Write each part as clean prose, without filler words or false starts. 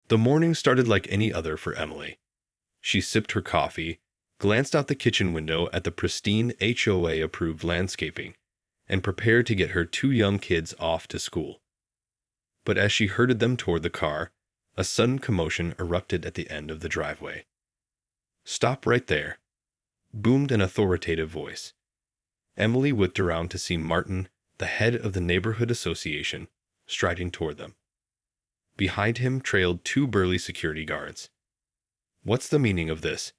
The morning started like any other for Emily. She sipped her coffee, glanced out the kitchen window at the pristine HOA-approved landscaping, and prepared to get her two young kids off to school. But as she herded them toward the car, a sudden commotion erupted at the end of the driveway. "Stop right there," boomed an authoritative voice. Emily whipped around to see Martin, the head of the neighborhood association, striding toward them. Behind him trailed two burly security guards. "What's the meaning of this?"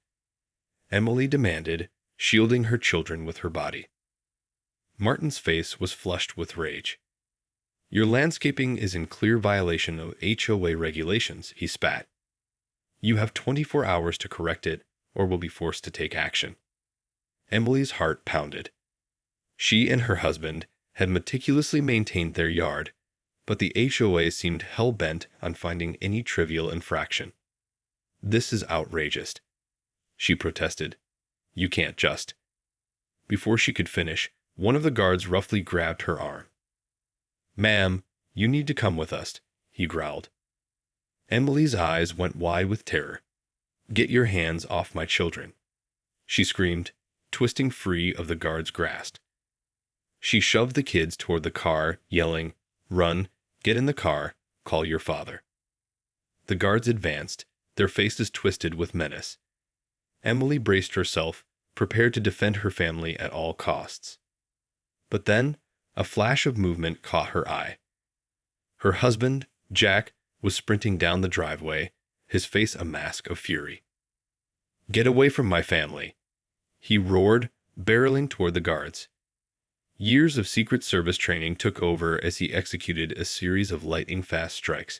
Emily demanded, shielding her children with her body. Martin's face was flushed with rage. "Your landscaping is in clear violation of HOA regulations," he spat. "You have 24 hours to correct it, or will be forced to take action." Emily's heart pounded. She and her husband had meticulously maintained their yard, but the HOA seemed hell-bent on finding any trivial infraction. "This is outrageous," she protested. "You can't just—" Before she could finish, one of the guards roughly grabbed her arm. "Ma'am, you need to come with us," he growled. Emily's eyes went wide with terror. "Get your hands off my children," she screamed, twisting free of the guard's grasp. She shoved the kids toward the car, yelling, "Run, get in the car, call your father." The guards advanced, their faces twisted with menace. Emily braced herself, prepared to defend her family at all costs. But then, a flash of movement caught her eye. Her husband, Jack, was sprinting down the driveway, his face a mask of fury. "Get away from my family!" he roared, barreling toward the guards. Years of Secret Service training took over as he executed a series of lightning-fast strikes,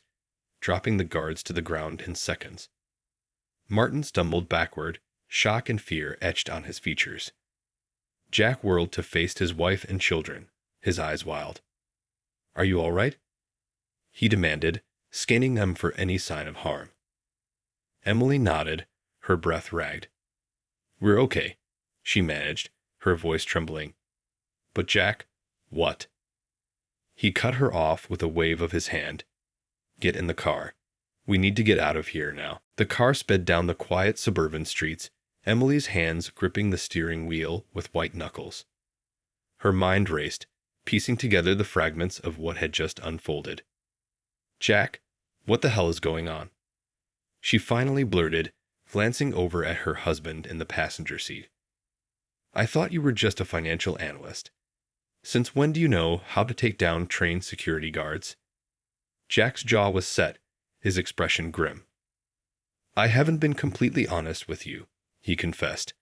dropping the guards to the ground in seconds. Martin stumbled backward, shock and fear etched on his features. Jack whirled to face his wife and children, his eyes wild. "Are you all right?" he demanded, scanning them for any sign of harm. Emily nodded, her breath ragged. "We're okay," she managed, her voice trembling. "But Jack, what?" He cut her off with a wave of his hand. "Get in the car. We need to get out of here now." The car sped down the quiet suburban streets, Emily's hands gripping the steering wheel with white knuckles. Her mind raced, piecing together the fragments of what had just unfolded. "Jack, what the hell is going on?" she finally blurted, glancing over at her husband in the passenger seat. "I thought you were just a financial analyst. Since when do you know how to take down trained security guards?" Jack's jaw was set, his expression grim. "I haven't been completely honest with you," he confessed.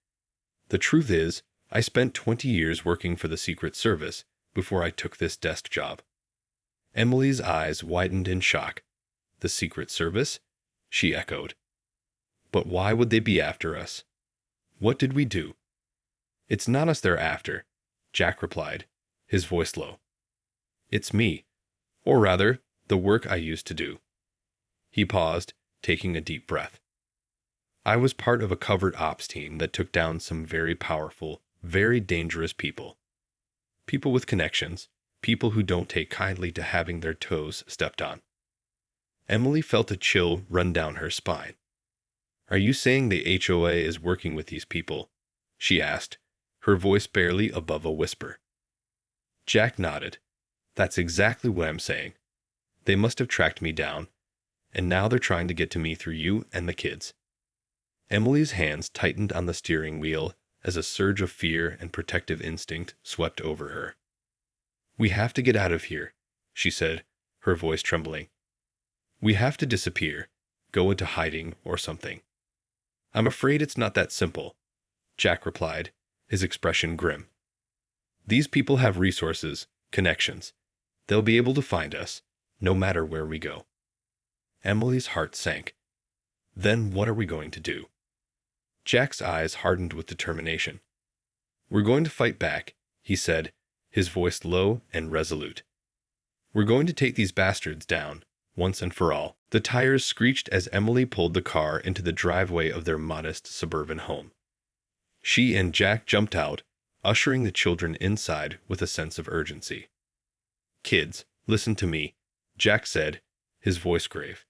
"The truth is, I spent 20 years working for the Secret Service before I took this desk job." Emily's eyes widened in shock. "The Secret Service?" she echoed. "But why would they be after us? What did we do?" "It's not us they're after," Jack replied, his voice low. "It's me, or rather, the work I used to do." He paused, taking a deep breath. "I was part of a covert ops team that took down some very powerful, very dangerous people. People with connections, people who don't take kindly to having their toes stepped on." Emily felt a chill run down her spine. "Are you saying the HOA is working with these people?" she asked, her voice barely above a whisper. Jack nodded. "That's exactly what I'm saying. They must have tracked me down, and now they're trying to get to me through you and the kids." Emily's hands tightened on the steering wheel as a surge of fear and protective instinct swept over her. "We have to get out of here," she said, her voice trembling. "We have to disappear, go into hiding or something." "I'm afraid it's not that simple," Jack replied, his expression grim. "These people have resources, connections. They'll be able to find us, no matter where we go." Emily's heart sank. "Then what are we going to do?" Jack's eyes hardened with determination. "We're going to fight back," he said, his voice low and resolute. "We're going to take these bastards down, once and for all." The tires screeched as Emily pulled the car into the driveway of their modest suburban home. She and Jack jumped out, ushering the children inside with a sense of urgency. "Kids, listen to me," Jack said, his voice grave.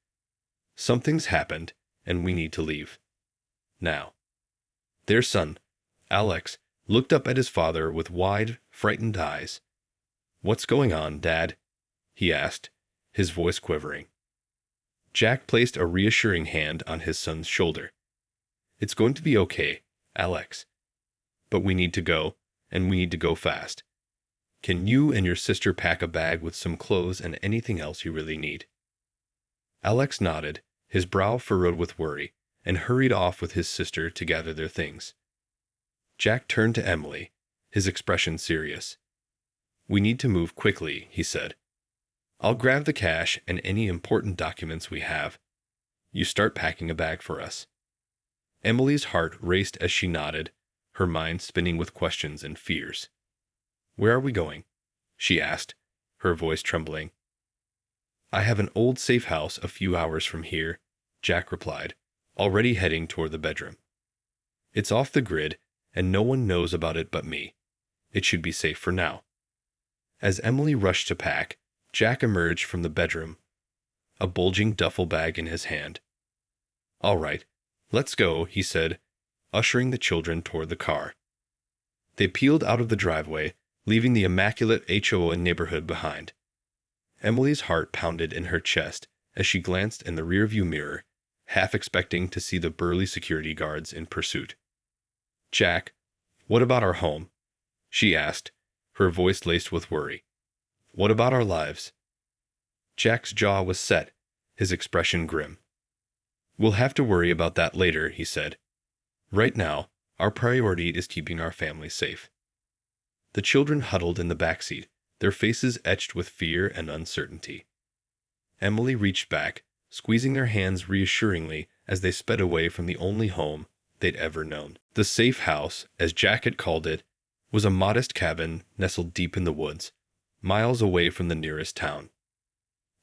Something's happened, and we need to leave. Now. Their son, Alex, looked up at his father with wide, frightened eyes. "What's going on, Dad?" he asked, his voice quivering. Jack placed a reassuring hand on his son's shoulder. "It's going to be okay, Alex. But we need to go, and we need to go fast. Can you and your sister pack a bag with some clothes and anything else you really need?" Alex nodded, his brow furrowed with worry, and hurried off with his sister to gather their things. Jack turned to Emily, his expression serious. "We need to move quickly," he said. "I'll grab the cash and any important documents we have. You start packing a bag for us." Emily's heart raced as she nodded, her mind spinning with questions and fears. "Where are we going?" she asked, her voice trembling. "I have an old safe house a few hours from here," Jack replied, already heading toward the bedroom. "It's off the grid, and no one knows about it but me. It should be safe for now." As Emily rushed to pack, Jack emerged from the bedroom, a bulging duffel bag in his hand. "All right, let's go," he said, ushering the children toward the car. They peeled out of the driveway, leaving the immaculate HOA neighborhood behind. Emily's heart pounded in her chest as she glanced in the rearview mirror, half expecting to see the burly security guards in pursuit. "Jack, what about our home?" she asked, her voice laced with worry. "What about our lives?" Jack's jaw was set, his expression grim. "We'll have to worry about that later," he said. "Right now, our priority is keeping our family safe." The children huddled in the backseat, their faces etched with fear and uncertainty. Emily reached back, squeezing their hands reassuringly as they sped away from the only home they'd ever known. The safe house, as Jack had called it, was a modest cabin nestled deep in the woods, miles away from the nearest town.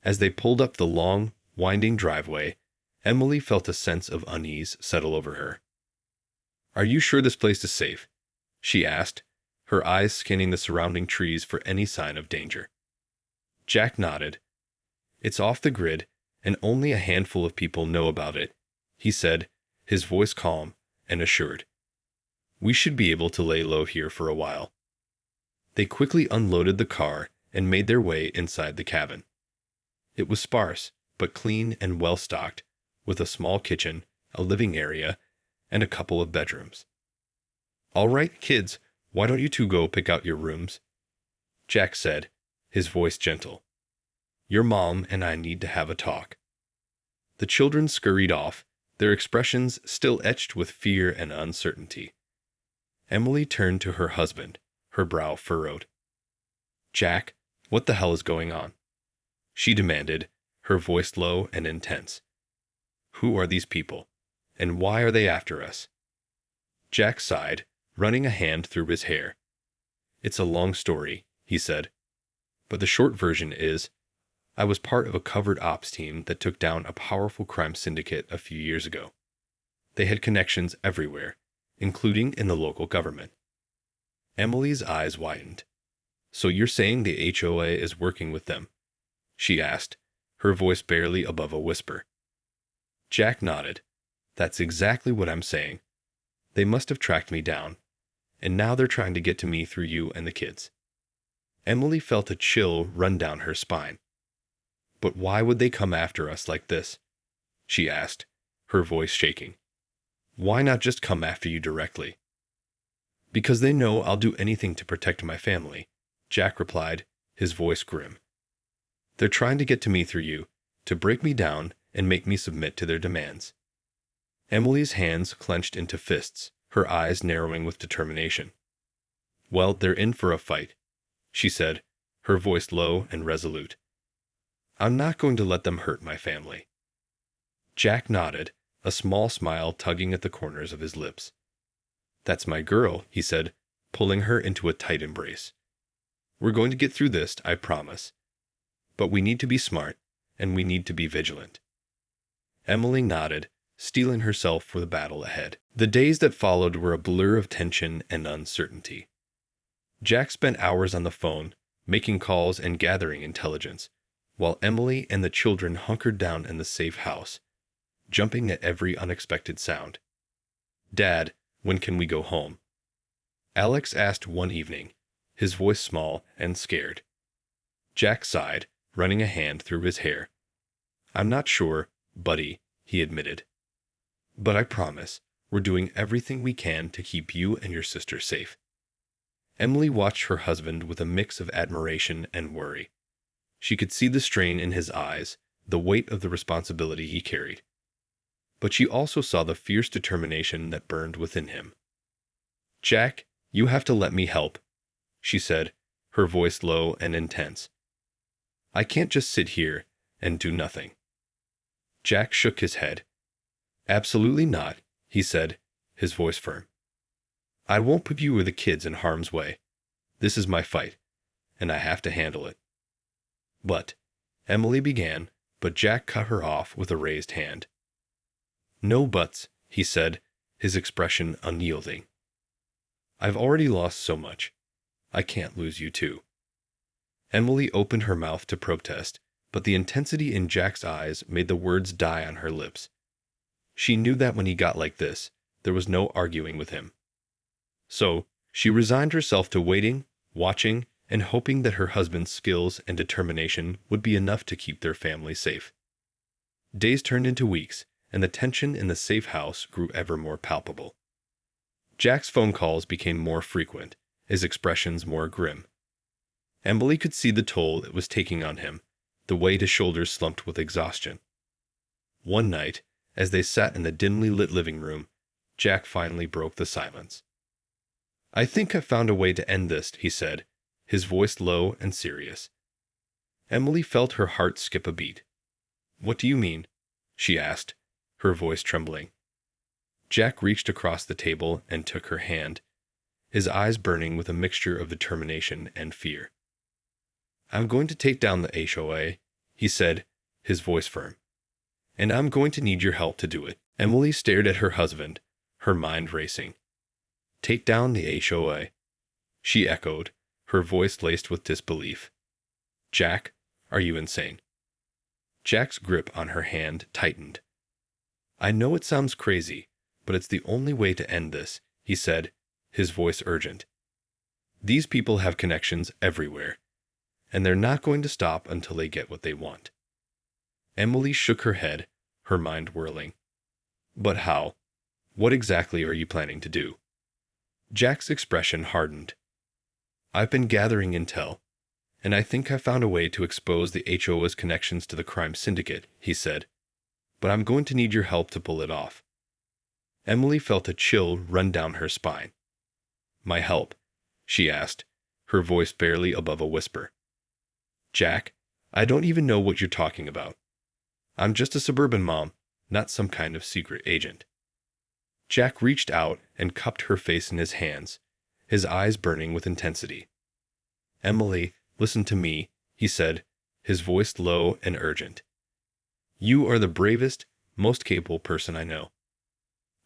As they pulled up the long, winding driveway, Emily felt a sense of unease settle over her. "Are you sure this place is safe?" she asked, her eyes scanning the surrounding trees for any sign of danger. Jack nodded. "It's off the grid, and only a handful of people know about it," he said, his voice calm and assured. "We should be able to lay low here for a while." They quickly unloaded the car and made their way inside the cabin. It was sparse, but clean and well-stocked, with a small kitchen, a living area, and a couple of bedrooms. "All right, kids, why don't you two go pick out your rooms?" Jack said, his voice gentle. "Your mom and I need to have a talk." The children scurried off, their expressions still etched with fear and uncertainty. Emily turned to her husband, her brow furrowed. "Jack, what the hell is going on?" she demanded, her voice low and intense. "Who are these people, and why are they after us?" Jack sighed, running a hand through his hair. "It's a long story," he said. "But the short version is, I was part of a covert ops team that took down a powerful crime syndicate a few years ago. They had connections everywhere, including in the local government." Emily's eyes widened. "So you're saying the HOA is working with them?" she asked, her voice barely above a whisper. Jack nodded. "That's exactly what I'm saying. They must have tracked me down, and now they're trying to get to me through you and the kids." Emily felt a chill run down her spine. "But why would they come after us like this?" she asked, her voice shaking. "Why not just come after you directly?" "Because they know I'll do anything to protect my family," Jack replied, his voice grim. "They're trying to get to me through you, to break me down and make me submit to their demands." Emily's hands clenched into fists, her eyes narrowing with determination. "Well, they're in for a fight," she said, her voice low and resolute. "I'm not going to let them hurt my family." Jack nodded, a small smile tugging at the corners of his lips. "That's my girl," he said, pulling her into a tight embrace. "We're going to get through this, I promise. But we need to be smart, and we need to be vigilant." Emily nodded, steeling herself for the battle ahead. The days that followed were a blur of tension and uncertainty. Jack spent hours on the phone, making calls and gathering intelligence, while Emily and the children hunkered down in the safe house, jumping at every unexpected sound. "Dad, when can we go home?" Alex asked one evening, his voice small and scared. Jack sighed, running a hand through his hair. "I'm not sure, buddy," he admitted. "But I promise, we're doing everything we can to keep you and your sister safe." Emily watched her husband with a mix of admiration and worry. She could see the strain in his eyes, the weight of the responsibility he carried. But she also saw the fierce determination that burned within him. "Jack, you have to let me help," she said, her voice low and intense. "I can't just sit here and do nothing." Jack shook his head. "Absolutely not," he said, his voice firm. "I won't put you or the kids in harm's way. This is my fight, and I have to handle it." "But," Emily began, but Jack cut her off with a raised hand. "No buts," he said, his expression unyielding. "I've already lost so much. I can't lose you too." Emily opened her mouth to protest, but the intensity in Jack's eyes made the words die on her lips. She knew that when he got like this, there was no arguing with him. So, she resigned herself to waiting, watching, and hoping that her husband's skills and determination would be enough to keep their family safe. Days turned into weeks, and the tension in the safe house grew ever more palpable. Jack's phone calls became more frequent, his expressions more grim. Emily could see the toll it was taking on him, the weight his shoulders slumped with exhaustion. One night, as they sat in the dimly lit living room, Jack finally broke the silence. "I think I've found a way to end this," he said, his voice low and serious. Emily felt her heart skip a beat. "What do you mean?" she asked, her voice trembling. Jack reached across the table and took her hand, his eyes burning with a mixture of determination and fear. "I'm going to take down the HOA," he said, his voice firm. "And I'm going to need your help to do it." Emily stared at her husband, her mind racing. "Take down the HOA," she echoed, her voice laced with disbelief. "Jack, are you insane?" Jack's grip on her hand tightened. "I know it sounds crazy, but it's the only way to end this," he said, his voice urgent. "These people have connections everywhere, and they're not going to stop until they get what they want." Emily shook her head, her mind whirling. "But how? What exactly are you planning to do?" Jack's expression hardened. "I've been gathering intel, and I think I've found a way to expose the HOA's connections to the crime syndicate," he said. "But I'm going to need your help to pull it off." Emily felt a chill run down her spine. "My help?" she asked, her voice barely above a whisper. "Jack, I don't even know what you're talking about. I'm just a suburban mom, not some kind of secret agent." Jack reached out and cupped her face in his hands, his eyes burning with intensity. "Emily, listen to me," he said, his voice low and urgent. "You are the bravest, most capable person I know.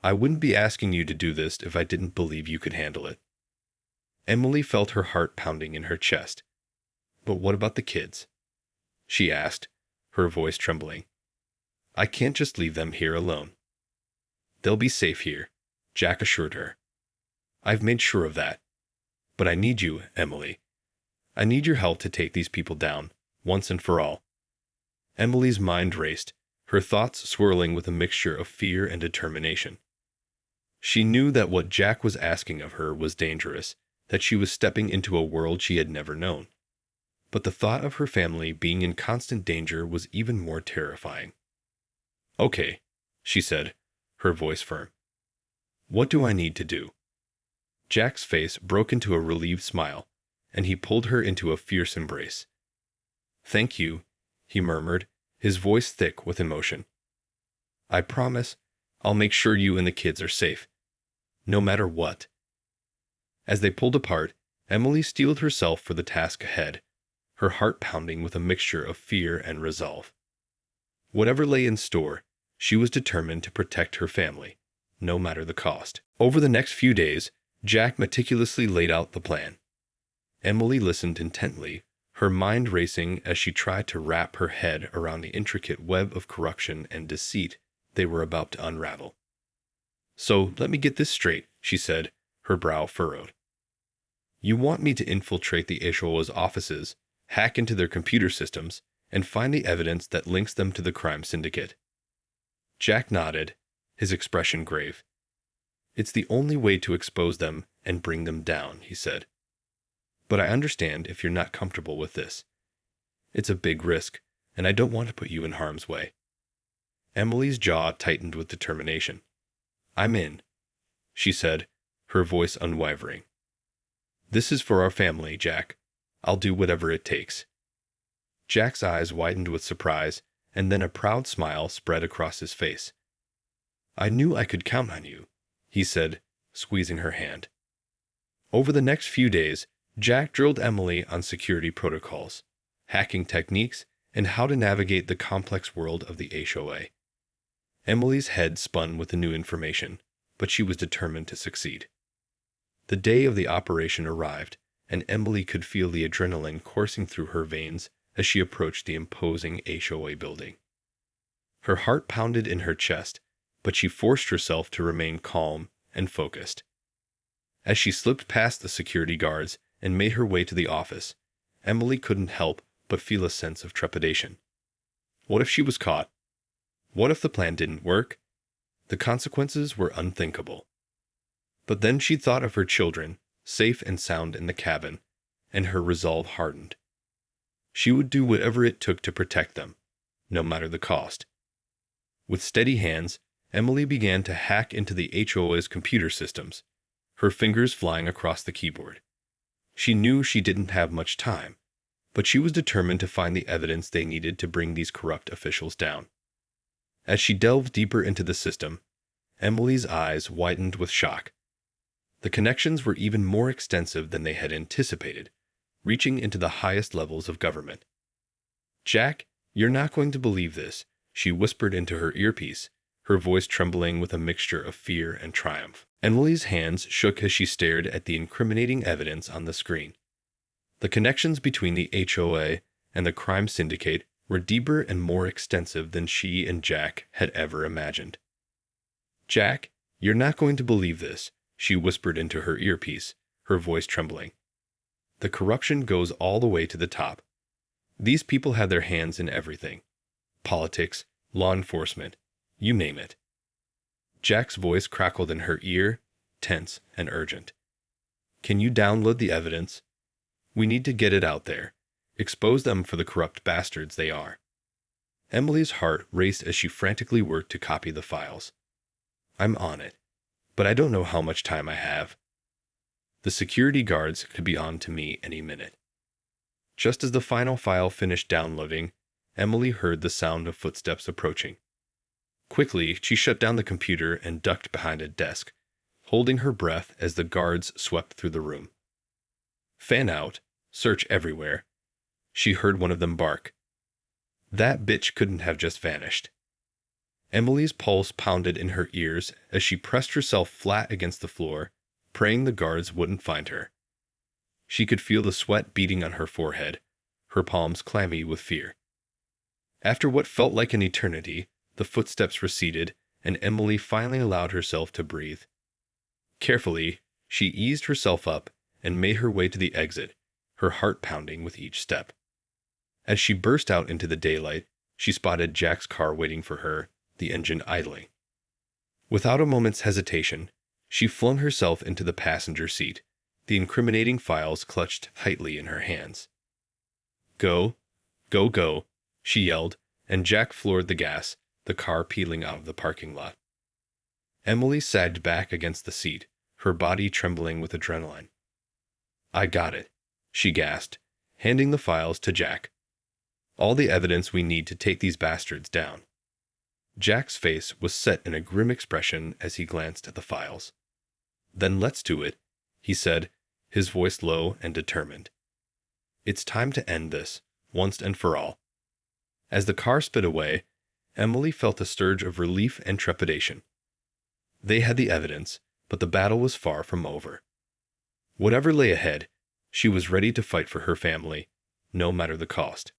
I wouldn't be asking you to do this if I didn't believe you could handle it." Emily felt her heart pounding in her chest. "But what about the kids?" she asked, her voice trembling. "I can't just leave them here alone." "They'll be safe here," Jack assured her. "I've made sure of that. But I need you, Emily. I need your help to take these people down, once and for all." Emily's mind raced, her thoughts swirling with a mixture of fear and determination. She knew that what Jack was asking of her was dangerous, that she was stepping into a world she had never known. But the thought of her family being in constant danger was even more terrifying. "Okay," she said, her voice firm. "What do I need to do?" Jack's face broke into a relieved smile, and he pulled her into a fierce embrace. "Thank you," he murmured, his voice thick with emotion. "I promise I'll make sure you and the kids are safe, no matter what." As they pulled apart, Emily steeled herself for the task ahead, her heart pounding with a mixture of fear and resolve. Whatever lay in store, she was determined to protect her family, no matter the cost. Over the next few days, Jack meticulously laid out the plan. Emily listened intently, her mind racing as she tried to wrap her head around the intricate web of corruption and deceit they were about to unravel. "So let me get this straight," she said, her brow furrowed. "You want me to infiltrate the HOA's offices, hack into their computer systems, and find the evidence that links them to the crime syndicate?" Jack nodded, his expression grave. "It's the only way to expose them and bring them down," he said. "But I understand if you're not comfortable with this. It's a big risk, and I don't want to put you in harm's way." Emily's jaw tightened with determination. "I'm in," she said, her voice unwavering. "This is for our family, Jack. I'll do whatever it takes." Jack's eyes widened with surprise, and then a proud smile spread across his face. "I knew I could count on you," he said, squeezing her hand. Over the next few days, Jack drilled Emily on security protocols, hacking techniques, and how to navigate the complex world of the HOA. Emily's head spun with the new information, but she was determined to succeed. The day of the operation arrived, and Emily could feel the adrenaline coursing through her veins as she approached the imposing HOA building. Her heart pounded in her chest, but she forced herself to remain calm and focused. As she slipped past the security guards and made her way to the office, Emily couldn't help but feel a sense of trepidation. What if she was caught? What if the plan didn't work? The consequences were unthinkable. But then she thought of her children, safe and sound in the cabin, and her resolve hardened. She would do whatever it took to protect them, no matter the cost. With steady hands, Emily began to hack into the HOA's computer systems, her fingers flying across the keyboard. She knew she didn't have much time, but she was determined to find the evidence they needed to bring these corrupt officials down. As she delved deeper into the system, Emily's eyes widened with shock. The connections were even more extensive than they had anticipated, reaching into the highest levels of government. "Jack, you're not going to believe this," she whispered into her earpiece, her voice trembling with a mixture of fear and triumph. Emily's hands shook as she stared at the incriminating evidence on the screen. The connections between the HOA and the crime syndicate were deeper and more extensive than she and Jack had ever imagined. "Jack, you're not going to believe this," she whispered into her earpiece, her voice trembling. "The corruption goes all the way to the top. These people have their hands in everything. Politics, law enforcement, you name it." Jack's voice crackled in her ear, tense and urgent. "Can you download the evidence? We need to get it out there. Expose them for the corrupt bastards they are." Emily's heart raced as she frantically worked to copy the files. "I'm on it, but I don't know how much time I have." The security guards could be on to me any minute. Just as the final file finished downloading, Emily heard the sound of footsteps approaching. Quickly, she shut down the computer and ducked behind a desk, holding her breath as the guards swept through the room. "Fan out, search everywhere," she heard one of them bark. That bitch couldn't have just vanished. Emily's pulse pounded in her ears as she pressed herself flat against the floor, praying the guards wouldn't find her. She could feel the sweat beating on her forehead, her palms clammy with fear. After what felt like an eternity, the footsteps receded, and Emily finally allowed herself to breathe. Carefully, she eased herself up and made her way to the exit, her heart pounding with each step. As she burst out into the daylight, she spotted Jack's car waiting for her, the engine idling. Without a moment's hesitation, she flung herself into the passenger seat, the incriminating files clutched tightly in her hands. "Go, go, go," she yelled, and Jack floored the gas, the car peeling out of the parking lot. Emily sagged back against the seat, her body trembling with adrenaline. "I got it," she gasped, handing the files to Jack. "All the evidence we need to take these bastards down." Jack's face was set in a grim expression as he glanced at the files. "Then let's do it," he said, his voice low and determined. "It's time to end this, once and for all." As the car sped away, Emily felt a surge of relief and trepidation. They had the evidence, but the battle was far from over. Whatever lay ahead, she was ready to fight for her family, no matter the cost.